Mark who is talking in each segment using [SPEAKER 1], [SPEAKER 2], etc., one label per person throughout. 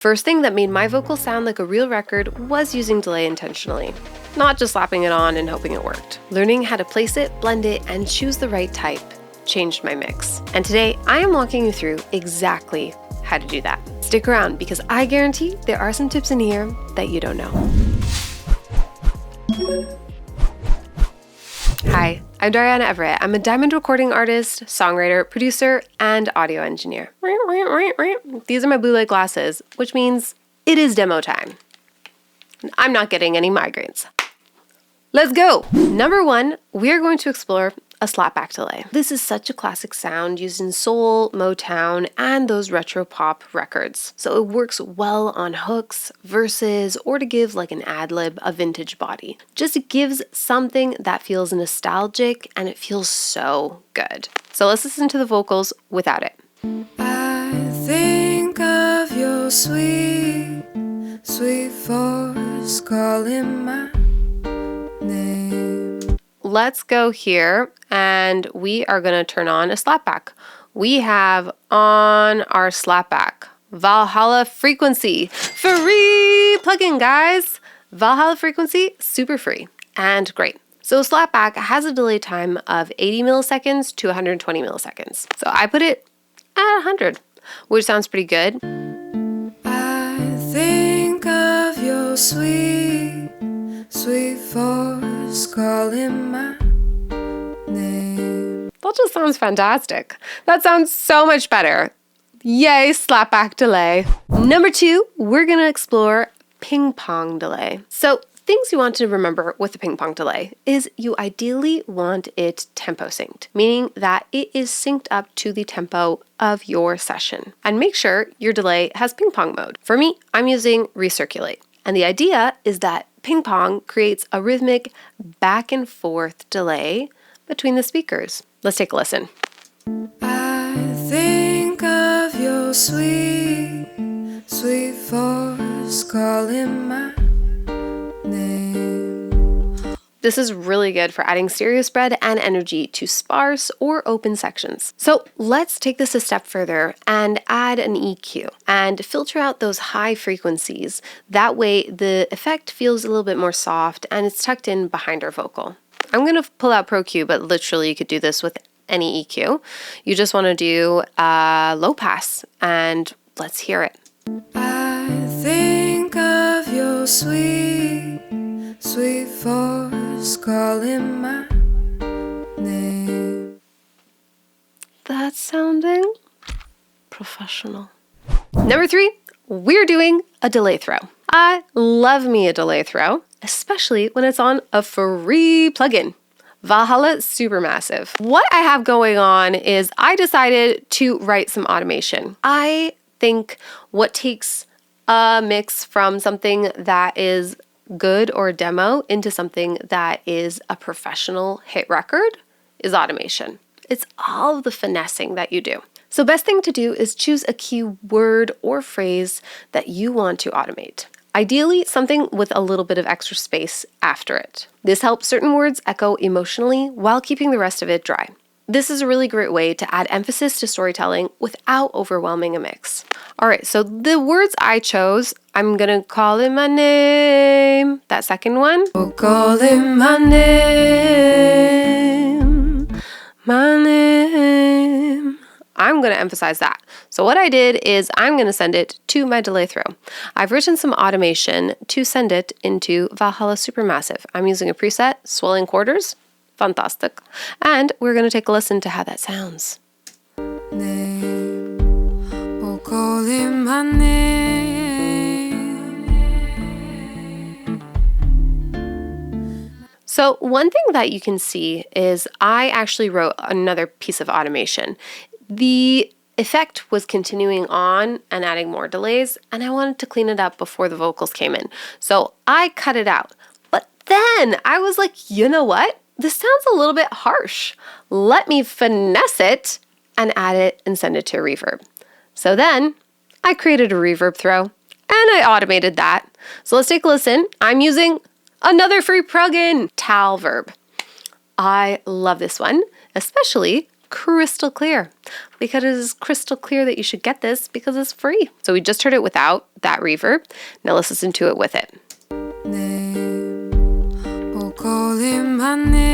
[SPEAKER 1] First thing that made my vocal sound like a real record was using delay intentionally, not just slapping it on and hoping it worked. Learning how to place it, blend it, and choose the right type changed my mix. And today I am walking you through exactly how to do that. Stick around because I guarantee there are some tips in here that you don't know. Hi, I'm Darianna Everett. I'm a diamond recording artist, songwriter, producer, and audio engineer. These are my blue light glasses, which means it is demo time. I'm not getting any migraines. Let's go! Number one, we are going to explore a slapback delay. This is such a classic sound used in soul, Motown, and those retro pop records. So it works well on hooks, verses, or to give like an ad-lib a vintage body. Just gives something that feels nostalgic and it feels so good. So let's listen to the vocals without it.
[SPEAKER 2] I think of your sweet, sweet voice calling my name.
[SPEAKER 1] Let's go here and we are going to turn on a slapback. We have on our slapback Valhalla Frequency. Free plugin, guys. Valhalla Frequency, super free and great. So slapback has a delay time of 80 milliseconds to 120 milliseconds. So I put it at 100, which sounds pretty good.
[SPEAKER 2] I think of your sweet, sweet voice calling my name.
[SPEAKER 1] That just sounds fantastic. That sounds so much better. Yay, slapback delay. Number two, we're gonna explore ping pong delay. So things you want to remember with the ping pong delay is you ideally want it tempo synced, meaning that it is synced up to the tempo of your session. And make sure your delay has ping pong mode. For me, I'm using recirculate. And the idea is that ping pong creates a rhythmic back and forth delay between the speakers. Let's take a listen.
[SPEAKER 2] I think of your sweet, sweet voice calling my name.
[SPEAKER 1] This is really good for adding stereo spread and energy to sparse or open sections. So let's take this a step further and add an EQ and filter out those high frequencies. That way the effect feels a little bit more soft and it's tucked in behind our vocal. I'm going to pull out Pro Q, but literally you could do this with any EQ. You just want to do low pass and let's hear it.
[SPEAKER 2] I think of your sweet, sweet voice calling my name.
[SPEAKER 1] That's sounding professional. Number three, we're doing a delay throw. I love me a delay throw, especially when it's on a free plugin. Valhalla Supermassive. What I have going on is I decided to write some automation. I think what takes a mix from something that is good or demo into something that is a professional hit record is automation. It's all of the finessing that you do. So best thing to do is choose a keyword or phrase that you want to automate. Ideally, something with a little bit of extra space after it. This helps certain words echo emotionally while keeping the rest of it dry. This is a really great way to add emphasis to storytelling without overwhelming a mix. All right, so the words I chose, I'm gonna call it my name. That second one.
[SPEAKER 2] Oh, calling my name,
[SPEAKER 1] My name. I'm going to emphasize that. So what I did is I'm going to send it to my delay throw. I've written some automation to send it into Valhalla Supermassive. I'm using a preset, swelling quarters. Fantastic. And we're going to take a listen to how that sounds.
[SPEAKER 2] name. Oh, calling my name.
[SPEAKER 1] So one thing that you can see is I actually wrote another piece of automation. The effect was continuing on and adding more delays, and I wanted to clean it up before the vocals came in. So I cut it out. But then I was like, you know what? This sounds a little bit harsh. Let me finesse it and add it and send it to a reverb. So then I created a reverb throw and I automated that. So let's take a listen. I'm using another free plugin, Talverb. I love this one, especially crystal clear. Because it is crystal clear that you should get this because it's free. So we just heard it without that reverb. Now let's listen to it with it.
[SPEAKER 2] Name, oh, calling my name.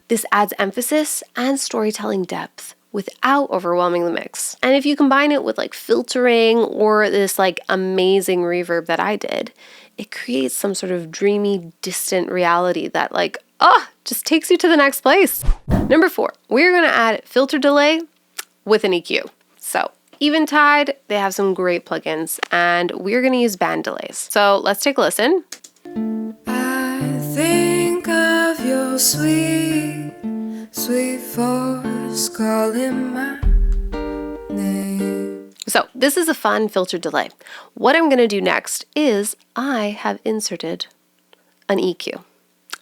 [SPEAKER 1] This adds emphasis and storytelling depth without overwhelming the mix. And if you combine it with like filtering or this like amazing reverb that I did, it creates some sort of dreamy, distant reality that like, just takes you to the next place. Number 4, we're gonna add filter delay with an EQ. So Eventide, they have some great plugins and we're gonna use band delays. So let's take a listen.
[SPEAKER 2] I think of your sweet, sweet voice calling my name.
[SPEAKER 1] So this is a fun filter delay. What I'm gonna do next is I have inserted an EQ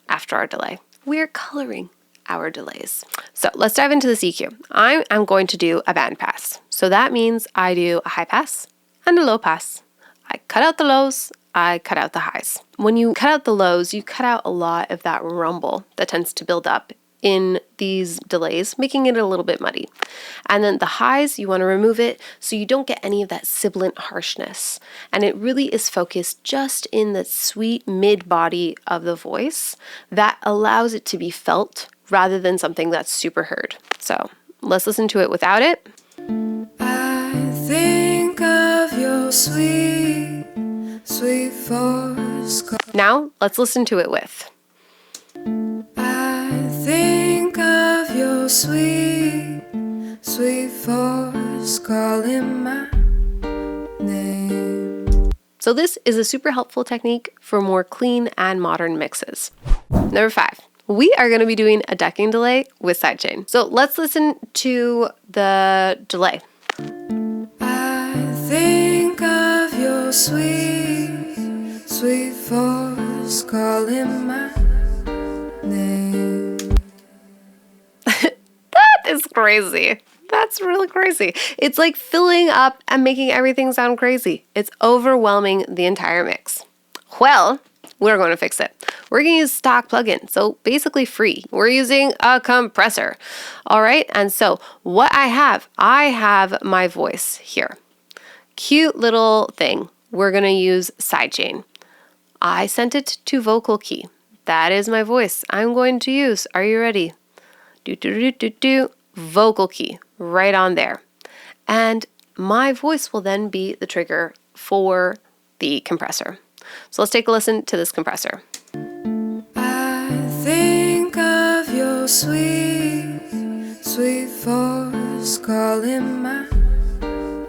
[SPEAKER 1] after our delay. We're coloring our delays. So let's dive into this EQ. I am going to do a band pass. So that means I do a high pass and a low pass. I cut out the lows, I cut out the highs. When you cut out the lows, you cut out a lot of that rumble that tends to build up in these delays, making it a little bit muddy. And then the highs, you want to remove it so you don't get any of that sibilant harshness. And it really is focused just in the sweet mid body of the voice that allows it to be felt rather than something that's super heard. So let's listen to it without it.
[SPEAKER 2] I think of your sweet, sweet voice.
[SPEAKER 1] Now let's listen to it with.
[SPEAKER 2] I think of your sweet, sweet voice calling my name.
[SPEAKER 1] So this is a super helpful technique for more clean and modern mixes. Number 5, we are going to be doing a decking delay with sidechain. So let's listen to the delay.
[SPEAKER 2] I think of your sweet, sweet voice calling my name.
[SPEAKER 1] That is crazy. That's really crazy. It's like filling up and making everything sound crazy. It's overwhelming the entire mix. Well, we're going to fix it. We're going to use stock plugin, so basically free. We're using a compressor. All right, and so what I have my voice here. Cute little thing. We're going to use sidechain. I sent it to vocal key. That is my voice I'm going to use. Are you ready? Vocal key right on there. And my voice will then be the trigger for the compressor. So let's take a listen to this compressor.
[SPEAKER 2] I think of your sweet, sweet voice calling my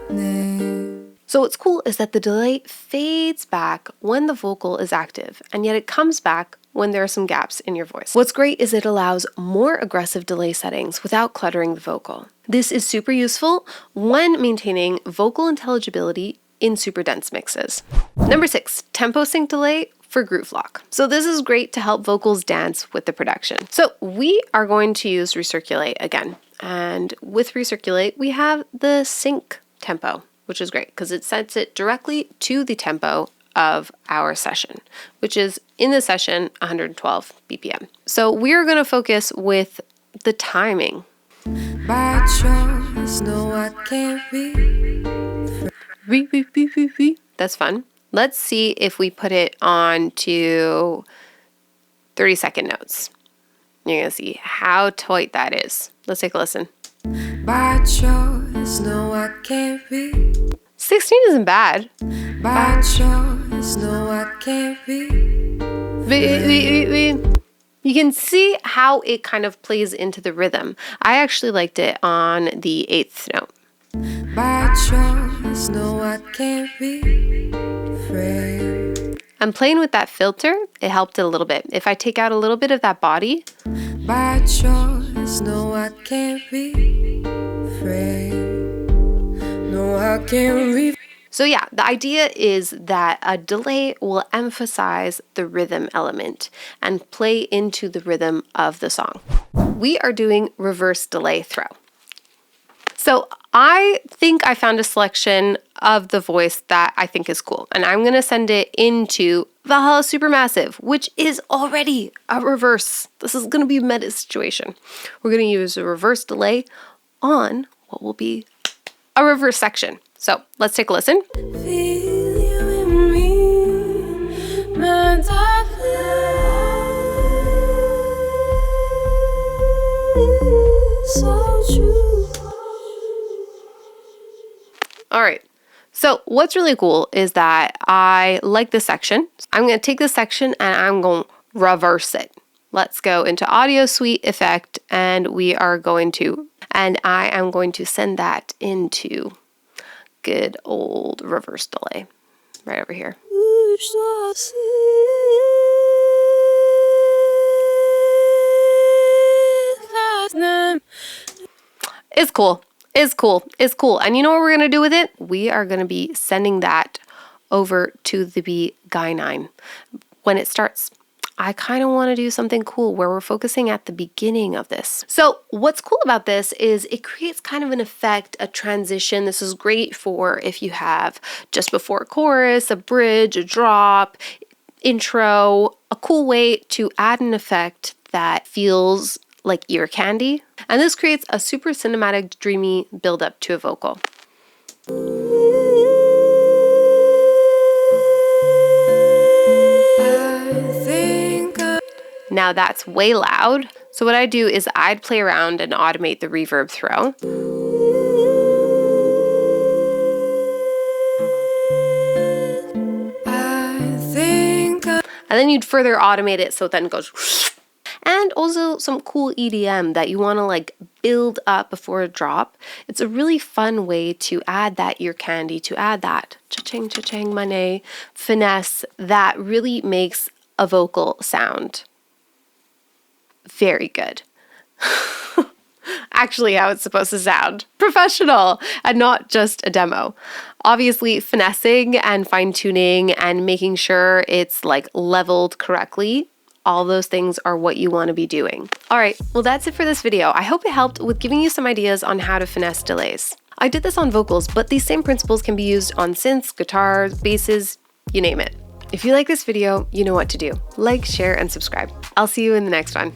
[SPEAKER 2] name.
[SPEAKER 1] So what's cool is that the delay fades back when the vocal is active, and yet it comes back when there are some gaps in your voice. What's great is it allows more aggressive delay settings without cluttering the vocal. This is super useful when maintaining vocal intelligibility in super dense mixes. Number 6, tempo sync delay for groove lock. So this is great to help vocals dance with the production. So we are going to use recirculate again. And with recirculate, we have the sync tempo, which is great because it sets it directly to the tempo of our session, which is in the session 112 BPM. So we're going to focus with the timing.
[SPEAKER 2] By choice, no, I can't be.
[SPEAKER 1] That's fun. Let's see if we put it on to 30-second notes. You're going to see how tight that is. Let's take a listen.
[SPEAKER 2] By choice, no, I can't be.
[SPEAKER 1] 16 isn't bad.
[SPEAKER 2] By choice, no, I can't be.
[SPEAKER 1] You can see how it kind of plays into the rhythm. I actually liked it on the 8th note.
[SPEAKER 2] By choice, no, I can't be afraid.
[SPEAKER 1] I'm playing with that filter. It helped it a little bit. If I take out a little bit of that body.
[SPEAKER 2] By choice, no, I can't be afraid. No, I can't be.
[SPEAKER 1] So yeah, the idea is that a delay will emphasize the rhythm element and play into the rhythm of the song. We are doing reverse delay throw. So I think I found a selection of the voice that I think is cool. And I'm going to send it into Valhalla Supermassive, which is already a reverse. This is going to be a meta situation. We're going to use a reverse delay on what will be a reverse section. So let's take a listen.
[SPEAKER 2] Feel you in me, my darling, so true.
[SPEAKER 1] All right. So what's really cool is that I like this section. I'm going to take this section and I'm going to reverse it. Let's go into Audio Suite Effect and I am going to send that into good old reverse delay right over here. It's cool. It's cool. It's cool. And you know what we're going to do with it? We are going to be sending that over to the Guy9 when it starts. I kind of want to do something cool where we're focusing at the beginning of this. So what's cool about this is it creates kind of an effect, a transition. This is great for if you have just before a chorus, a bridge, a drop, intro, a cool way to add an effect that feels like ear candy. And this creates a super cinematic, dreamy build-up to a vocal. Now that's way loud. So what I do is I'd play around and automate the reverb throw. And then you'd further automate it so it then goes. And also some cool EDM that you want to like build up before a drop. It's a really fun way to add that ear candy, to add that cha-ching, cha-ching, money, finesse that really makes a vocal sound very good. Actually, how it's supposed to sound. Professional and not just a demo. Obviously, finessing and fine-tuning and making sure it's like leveled correctly. All those things are what you want to be doing. All right, well, that's it for this video. I hope it helped with giving you some ideas on how to finesse delays. I did this on vocals, but these same principles can be used on synths, guitars, basses, you name it. If you like this video, you know what to do. Like, share, and subscribe. I'll see you in the next one.